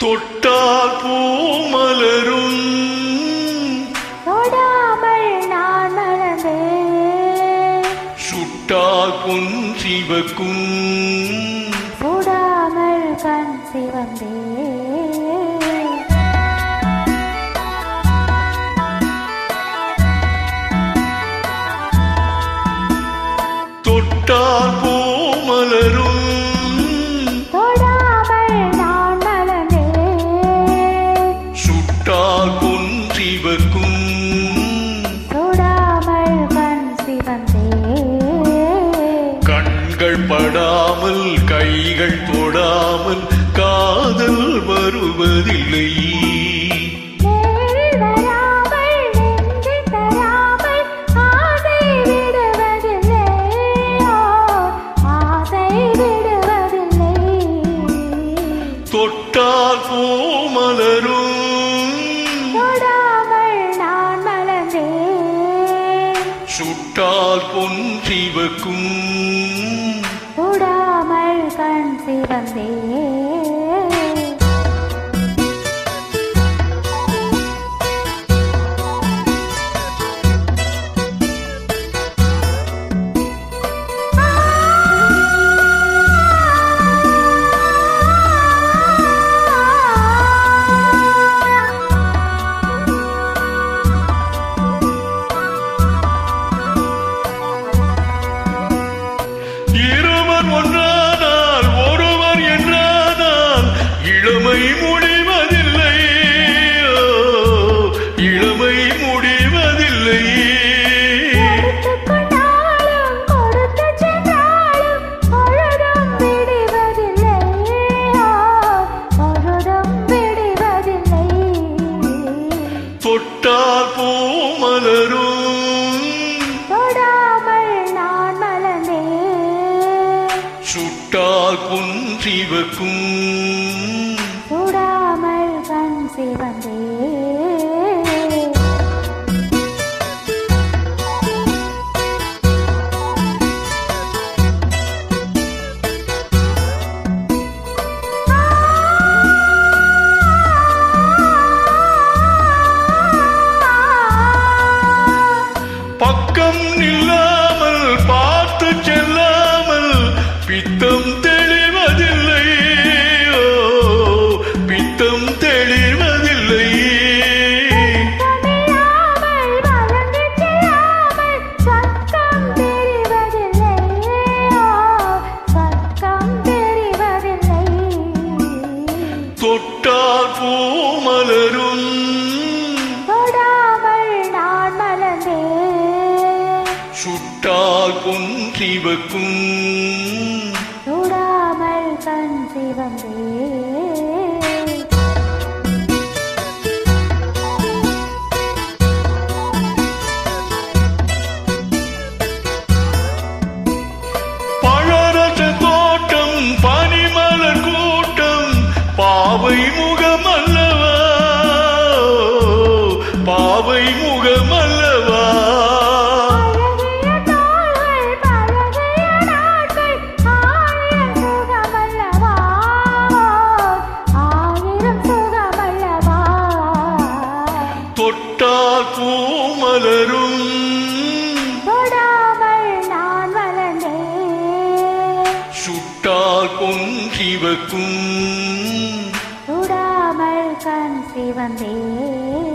தொட்டால் பூமலரும் தொடாமல் நான் மறந்தேன். சுட்டால் பொன் சிவக்கும் சுடாமல் கண் சிவந்தேன். தொட்டால் பூமலரும் தொடாமல் நான் மறந்தேன். சுட்டால் பொன் சிவக்கும் சுடாமல் கண் சிவந்தேன். கண்கள் படாமல் கைகள் தொடாமல் காதல் வருவதில்லை. நேரில் வராமல் நெஞ்சில் தராமல் ஆசை விடுவதில்லை. ஆசை விடுவதில்லை. தொட்டால் பூமலரும் தொடாமல் நான் மலர்ந்தேன். சுட்டால் பொன் சிவக்கும் சுடாமல் கண் சிவந்தேன். இருவர் ஒன்றானால் ஒருவர் என்றானால் இளமை முடிவதில்லை. இளமை முடிவதில்லை. எடுத்துக்கொண்டாலும் கொடுத்துச் சென்றாலும் பொழுதும் விடுவதில்லை. பொழுதும் விடுவதில்லை. தொட்டால் பூமலரும் தொடாமல் நான் மலர்ந்தேன். சுட்டால் பொன் சிவக்கும் சுடாமல் கண் சிவந்தேன். பக்கம் நில்லாமல் பார்த்து செல்லாமல் பித்தம் தெளிவதில்லை. பித்தம் தெளிவதில்லை. தமிழாமல் வழங்கிச் செல்லாமல் சொர்க்கம் தெரிவதில்லை. சொர்க்கம் தெரிவதில்லை. தொட்டால் பூமலரும் தொடாமல் நான் மலர்ந்தேன். சுட்டால் பொன் சிவக்கும் சுடாமல் கண் சிவந்தேன். பழரச தோட்டம் பனிமலர் கூட்டம் பாவை முகம் அல்லவா. பாவை முகம் அல்லவா. அழகிய தோள்கள் பழகிய நாட்கள் ஆயிரம் சுகமல்லவா. ஆயிரம் சுகமல்லவா. தொட்டால் பூமலரும் தொடாமல் நான் மலர்ந்தேன். சுட்டால் பொன் சிவக்கும் சுடாமல் கண் சிவந்தேன்.